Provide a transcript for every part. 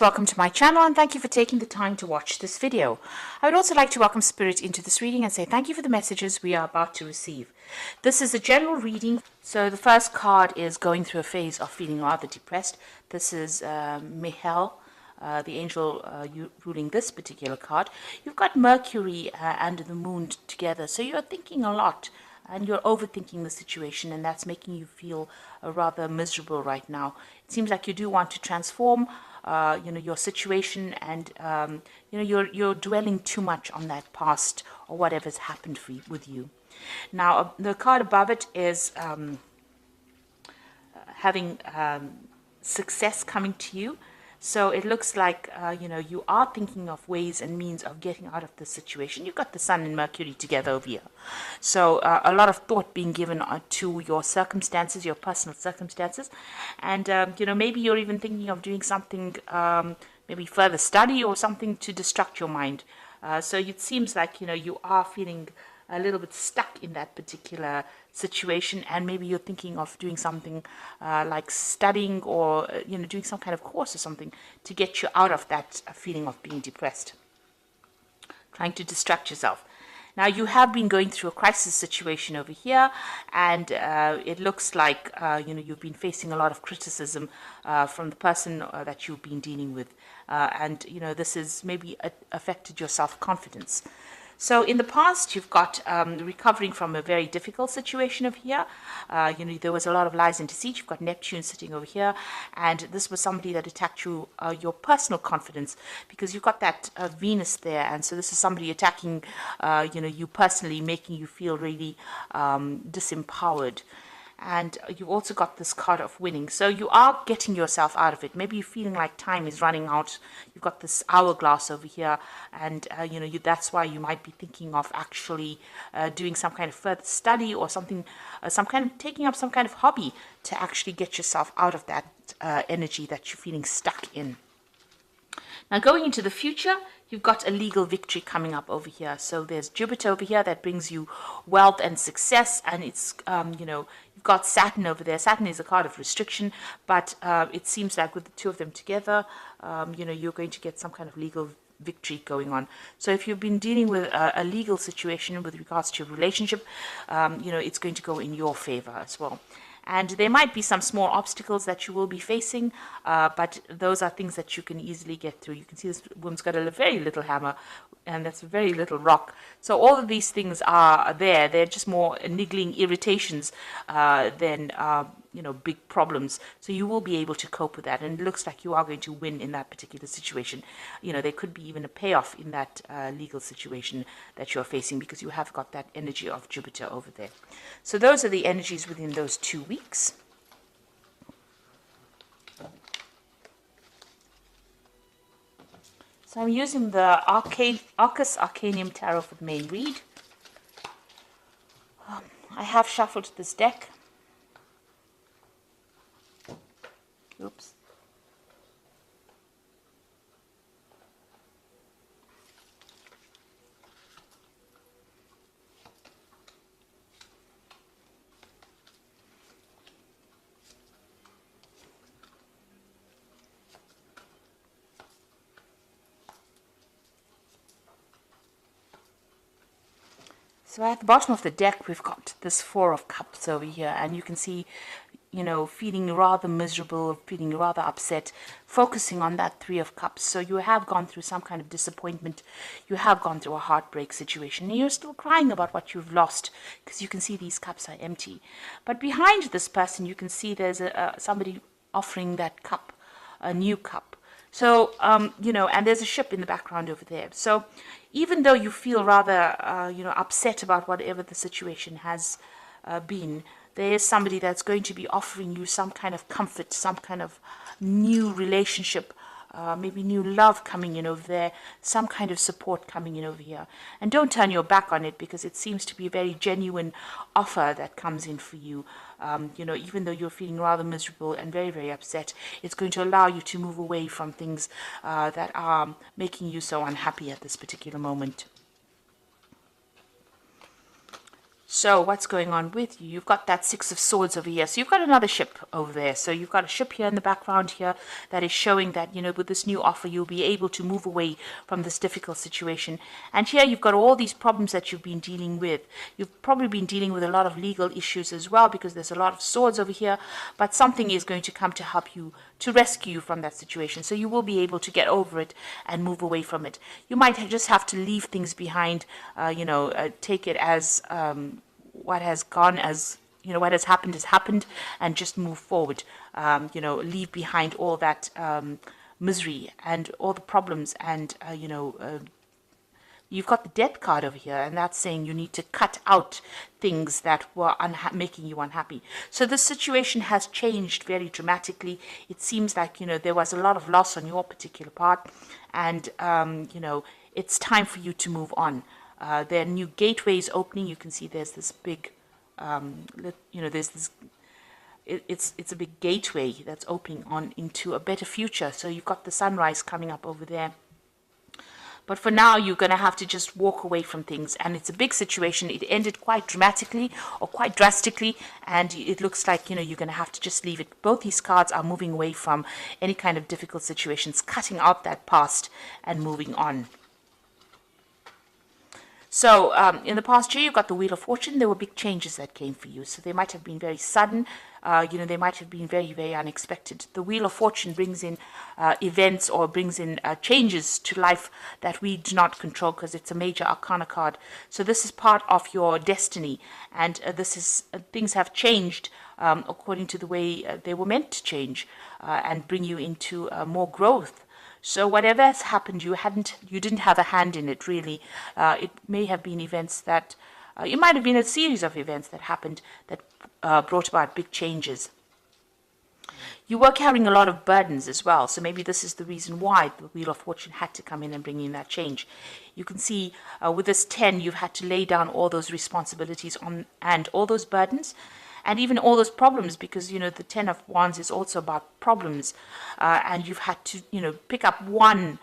Welcome to my channel and thank you for taking the time to watch this video. I would also like to welcome Spirit into this reading and say thank you for the messages we are about to receive. This is a general reading. So the first card is going through a phase of feeling rather depressed. This is Mihail, the angel ruling this particular card. You've got Mercury and the moon together, so you're thinking a lot and you're overthinking the situation, and that's making you feel rather miserable right now. It seems like you do want to transform your situation, and you're dwelling too much on that past or whatever's happened with you. Now the card above it is having success coming to you. So it looks like, you are thinking of ways and means of getting out of this situation. You've got the Sun and Mercury together over here. So a lot of thought being given to your circumstances, your personal circumstances. And, maybe you're even thinking of doing something, maybe further study or something to distract your mind. So it seems like, you are feeling a little bit stuck in that particular situation, and maybe you're thinking of doing something like studying or doing some kind of course or something to get you out of that feeling of being depressed, trying to distract yourself. Now you have been going through a crisis situation over here, and it looks like you've been facing a lot of criticism from the person that you've been dealing with, and this has maybe affected your self-confidence. So in the past, you've got recovering from a very difficult situation over here. There was a lot of lies and deceit. You've got Neptune sitting over here, and this was somebody that attacked you, your personal confidence, because you've got that Venus there, and so this is somebody attacking, you personally, making you feel really disempowered. And you've also got this card of winning. So you are getting yourself out of it. Maybe you're feeling like time is running out. You've got this hourglass over here. And, that's why you might be thinking of actually doing some kind of further study or something, taking up some kind of hobby to actually get yourself out of that energy that you're feeling stuck in. Now going into the future, you've got a legal victory coming up over here. So there's Jupiter over here that brings you wealth and success, and it's, you've got Saturn over there. Saturn is a card of restriction, but it seems like with the two of them together, you're going to get some kind of legal victory going on. So if you've been dealing with a legal situation with regards to your relationship, it's going to go in your favor as well. And there might be some small obstacles that you will be facing, but those are things that you can easily get through. You can see this woman's got a very little hammer, and that's a very little rock. So all of these things are there. They're just more niggling irritations than big problems. So you will be able to cope with that, and it looks like you are going to win in that particular situation. There could be even a payoff in that legal situation that you're facing, because you have got that energy of Jupiter over there. So those are the energies within those 2 weeks. So I'm using the Arcus Arcanium Tarot for the main read. I have shuffled this deck. Oops. So at the bottom of the deck, we've got this Four of Cups over here, and you can see, feeling rather miserable, feeling rather upset, focusing on that Three of Cups. So you have gone through some kind of disappointment. You have gone through a heartbreak situation, and you're still crying about what you've lost, because you can see these cups are empty. But behind this person, you can see there's somebody offering that cup, a new cup. So, and there's a ship in the background over there. So even though you feel rather, upset about whatever the situation has been, there is somebody that's going to be offering you some kind of comfort, some kind of new relationship, maybe new love coming in over there, some kind of support coming in over here. And don't turn your back on it, because it seems to be a very genuine offer that comes in for you. Even though you're feeling rather miserable and very, very upset, it's going to allow you to move away from things that are making you so unhappy at this particular moment. So what's going on with you? You've got that Six of Swords over here. So you've got another ship over there. So you've got a ship here in the background here that is showing that, you know, with this new offer, you'll be able to move away from this difficult situation. And here you've got all these problems that you've been dealing with. You've probably been dealing with a lot of legal issues as well, because there's a lot of swords over here. But something is going to come to help you, to rescue you from that situation. So you will be able to get over it and move away from it. You might just have to leave things behind, take it as what has gone, as you know, what has happened, and just move forward. Leave behind all that misery and all the problems, and you've got the Death card over here, and that's saying you need to cut out things that were making you unhappy. So the situation has changed very dramatically. It seems like, you know, there was a lot of loss on your particular part, and it's time for you to move on. There are new gateways opening. You can see there's this big, there's this. It's a big gateway that's opening on into a better future. So you've got the sunrise coming up over there. But for now, you're going to have to just walk away from things. And it's a big situation. It ended quite dramatically or quite drastically. And it looks like, you know, you're going to have to just leave it. Both these cards are moving away from any kind of difficult situations, cutting out that past and moving on. So in the past year, you got the Wheel of Fortune. There were big changes that came for you. So they might have been very sudden. They might have been very, very unexpected. The Wheel of Fortune brings in events, or brings in changes to life that we do not control, because it's a major arcana card. So this is part of your destiny. And things have changed according to the way they were meant to change, and bring you into more growth. So whatever has happened, you didn't have a hand in it, really. It may have been events that, it might have been a series of events that happened that brought about big changes. You were carrying a lot of burdens as well, so maybe this is the reason why the Wheel of Fortune had to come in and bring in that change. You can see with this 10, you've had to lay down all those responsibilities and all those burdens, and even all those problems, because, you know, the 10 of Wands is also about problems, and you've had to, pick up one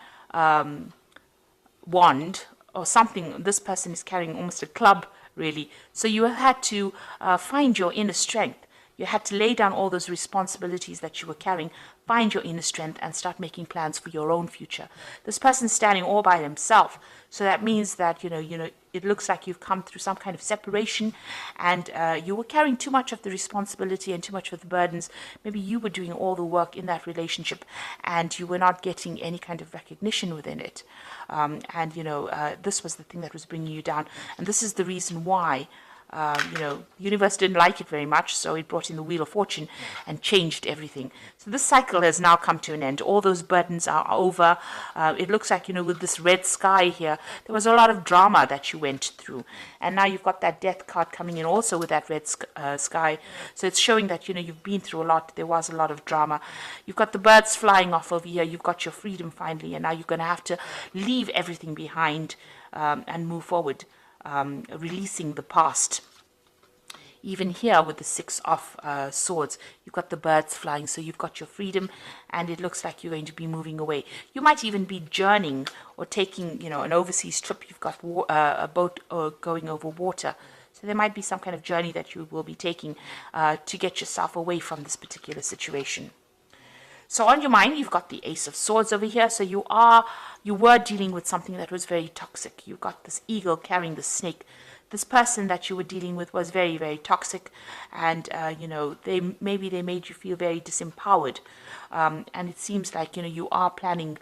wand or something. This person is carrying almost a club, really. So you have had to find your inner strength. You had to lay down all those responsibilities that you were carrying, find your inner strength, and start making plans for your own future. This person's standing all by himself. So that means that, it looks like you've come through some kind of separation, and you were carrying too much of the responsibility and too much of the burdens. Maybe you were doing all the work in that relationship, and you were not getting any kind of recognition within it. This was the thing that was bringing you down. And this is the reason why the universe didn't like it very much, so it brought in the Wheel of Fortune and changed everything. So this cycle has now come to an end. All those burdens are over. It looks like, with this red sky here, there was a lot of drama that you went through. And now you've got that Death card coming in also with that red sky. So it's showing that, you've been through a lot. There was a lot of drama. You've got the birds flying off over here. You've got your freedom finally, and now you're going to have to leave everything behind and move forward. Releasing the past. Even here with the Six of Swords, you've got the birds flying, so you've got your freedom, and it looks like you're going to be moving away. You might even be journeying or taking, an overseas trip. You've got a boat going over water. So there might be some kind of journey that you will be taking to get yourself away from this particular situation. So on your mind, you've got the Ace of Swords over here. So you were dealing with something that was very toxic. You've got this eagle carrying the snake. This person that you were dealing with was very, very toxic, and they made you feel very disempowered. And it seems like you are planning,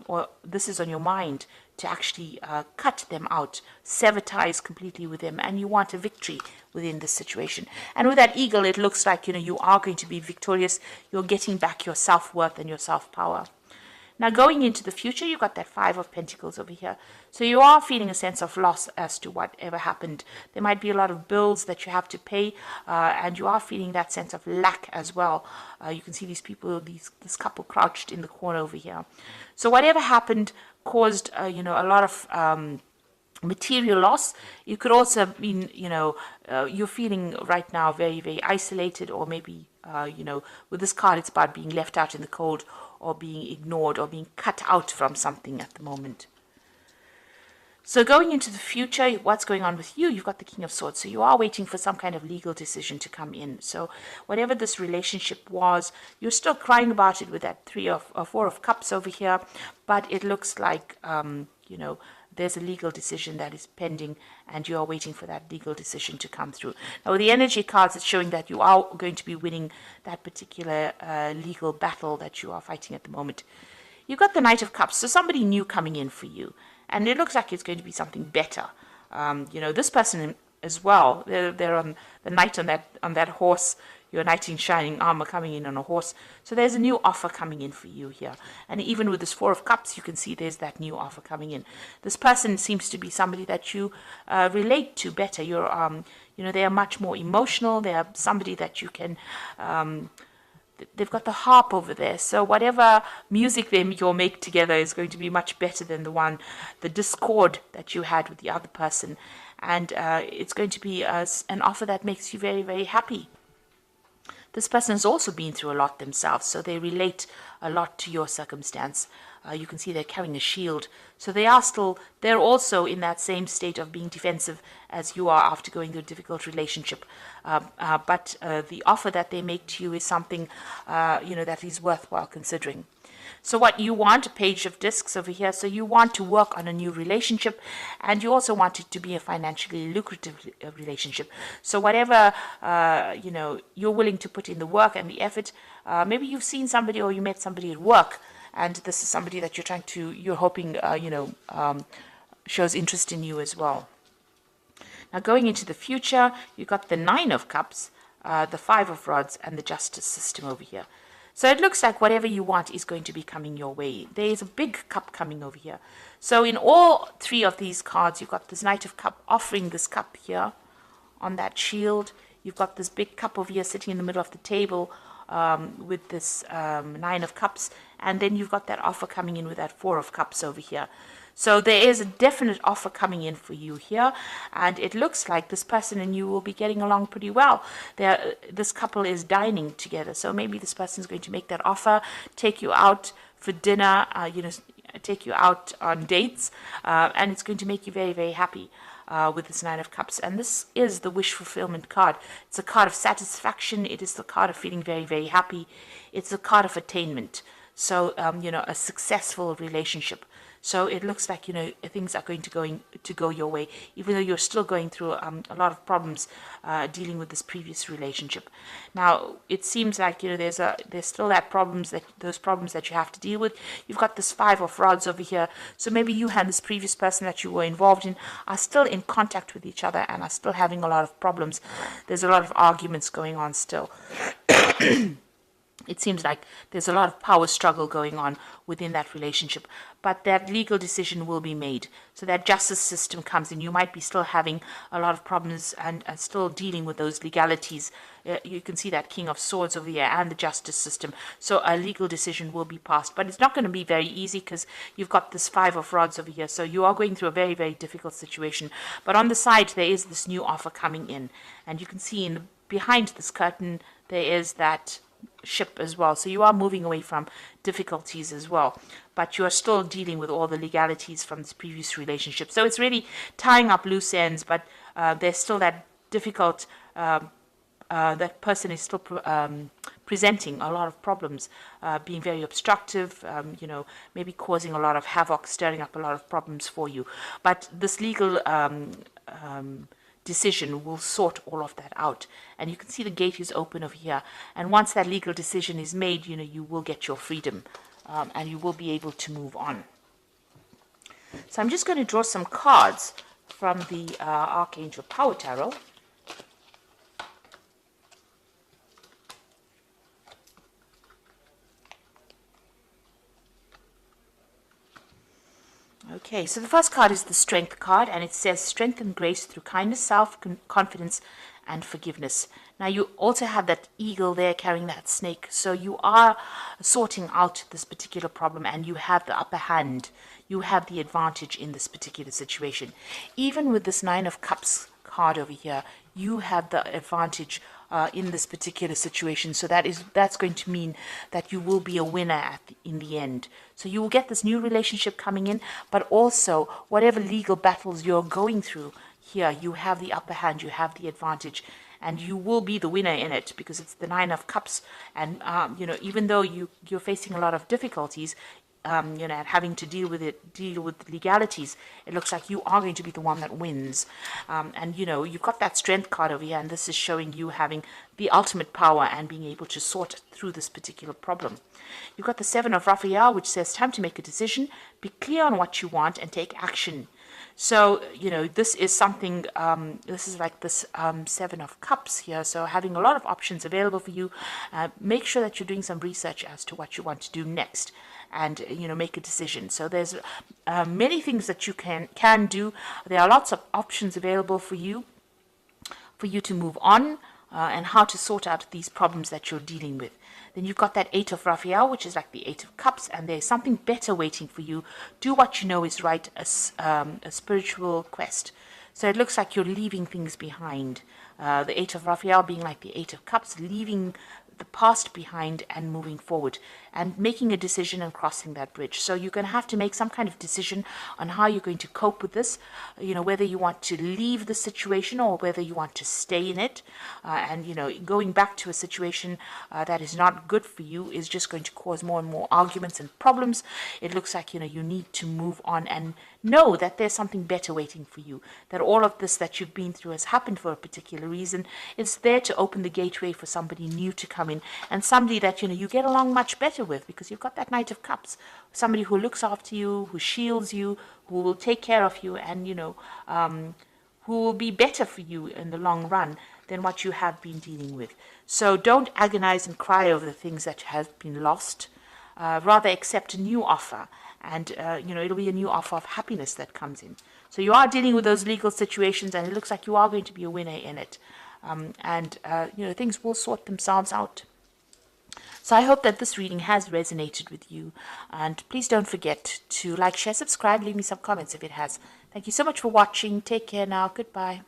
or this is on your mind, to actually cut them out, sever ties completely with them, and you want a victory within this situation. And with that eagle, it looks like you are going to be victorious. You're getting back your self-worth and your self-power. Now, going into the future, you've got that Five of Pentacles over here. So you are feeling a sense of loss as to whatever happened. There might be a lot of bills that you have to pay, and you are feeling that sense of lack as well. You can see these people, this couple crouched in the corner over here. So whatever happened caused, a lot of material loss. You could also mean, you're feeling right now very, very isolated, or maybe, with this card, it's about being left out in the cold, or being ignored, or being cut out from something at the moment. So going into the future, what's going on with you? You've got the King of Swords. So you are waiting for some kind of legal decision to come in. So whatever this relationship was, you're still crying about it with that Four of Cups over here. But it looks like, there's a legal decision that is pending and you are waiting for that legal decision to come through. Now, with the energy cards, it's showing that you are going to be winning that particular legal battle that you are fighting at the moment. You've got the Knight of Cups, so somebody new coming in for you. And it looks like it's going to be something better. This person as well, they're on the knight on that horse, your knight in shining armor coming in on a horse. So there's a new offer coming in for you here. And even with this Four of Cups, you can see there's that new offer coming in. This person seems to be somebody that you relate to better. They are much more emotional. They are somebody that you can... they've got the harp over there, so whatever music you'll make together is going to be much better than the discord that you had with the other person, and it's going to be an offer that makes you very, very happy. This person has also been through a lot themselves, so they relate a lot to your circumstance. You can see they're carrying a shield. So they're also in that same state of being defensive as you are after going through a difficult relationship. But the offer that they make to you is something, that is worthwhile considering. So what you want, a Page of Discs over here, so you want to work on a new relationship, and you also want it to be a financially lucrative relationship. So whatever, you're willing to put in the work and the effort, maybe you've seen somebody or you met somebody at work, and this is somebody that you're hoping, shows interest in you as well. Now going into the future, you've got the Nine of Cups, the Five of Rods, and the Justice system over here. So it looks like whatever you want is going to be coming your way. There is a big cup coming over here. So in all three of these cards, you've got this Knight of Cup offering this cup here on that shield. You've got this big cup over here sitting in the middle of the table with this Nine of Cups. And then you've got that offer coming in with that Four of Cups over here. So there is a definite offer coming in for you here, and it looks like this person and you will be getting along pretty well. This couple is dining together, so maybe this person is going to make that offer, take you out for dinner, take you out on dates, and it's going to make you very, very happy with this Nine of Cups. And this is the wish fulfillment card. It's a card of satisfaction. It is the card of feeling very, very happy. It's a card of attainment. So, a successful relationship. So it looks like, things are going to go your way, even though you're still going through a lot of problems dealing with this previous relationship. Now, it seems like, there's still those problems that you have to deal with. You've got this Five of Rods over here. So maybe you and this previous person that you were involved in are still in contact with each other and are still having a lot of problems. There's a lot of arguments going on still. It seems like there's a lot of power struggle going on within that relationship, but that legal decision will be made. So that justice system comes in. You might be still having a lot of problems and still dealing with those legalities. You can see that King of Swords over here and the justice system. So a legal decision will be passed, but it's not going to be very easy because you've got this Five of Rods over here. So you are going through a very, very difficult situation. But on the side, there is this new offer coming in, and you can see behind this curtain, there is that ship as well. So you are moving away from difficulties as well, but you are still dealing with all the legalities from this previous relationship. So it's really tying up loose ends, but there's still that difficult, that person is still presenting a lot of problems, being very obstructive, maybe causing a lot of havoc, stirring up a lot of problems for you. But this legal decision will sort all of that out, and you can see the gate is open over here, and once that legal decision is made, you will get your freedom, and you will be able to move on. So I'm just going to draw some cards from the Archangel Power Tarot. Okay, so the first card is the Strength card, and it says strength and grace through kindness, self-confidence, and forgiveness. Now, you also have that eagle there carrying that snake, so you are sorting out this particular problem, and you have the upper hand. You have the advantage in this particular situation. Even with this Nine of Cups card over here, you have the advantage in this particular situation. So that's going to mean that you will be a winner in the end. So you will get this new relationship coming in, but also whatever legal battles you're going through here, you have the upper hand, you have the advantage, and you will be the winner in it, because it's the Nine of Cups. And even though you're facing a lot of difficulties, and having to deal with legalities, it looks like you are going to be the one that wins. And you've got that strength card over here, and this is showing you having the ultimate power and being able to sort through this particular problem. You've got the Seven of Raphael, which says time to make a decision, be clear on what you want, and take action. So, this is something, this is like this Seven of Cups here. So having a lot of options available for you. Make sure that you're doing some research as to what you want to do next, and, make a decision. So there's many things that you can do. There are lots of options available for you to move on, and how to sort out these problems that you're dealing with. Then you've got that Eight of Raphael, which is like the Eight of Cups, and there's something better waiting for you. Do what you know is right, a spiritual quest. So it looks like you're leaving things behind. The Eight of Raphael being like the Eight of Cups, leaving the past behind and moving forward and making a decision and crossing that bridge. So you're going to have to make some kind of decision on how you're going to cope with this, whether you want to leave the situation or whether you want to stay in it. And going back to a situation that is not good for you is just going to cause more and more arguments and problems. It looks like, you need to move on and know that there's something better waiting for you, that all of this that you've been through has happened for a particular reason. It's there to open the gateway for somebody new to come in, and somebody that you get along much better with, because you've got that Knight of Cups, somebody who looks after you, who shields you, who will take care of you, and who will be better for you in the long run than what you have been dealing with. So don't agonize and cry over the things that have been lost. Rather accept a new offer, and it'll be a new offer of happiness that comes in. So you are dealing with those legal situations, and it looks like you are going to be a winner in it. Things will sort themselves out. So I hope that this reading has resonated with you, and please don't forget to like, share, subscribe, leave me some comments if it has. Thank you so much for watching. Take care now. Goodbye.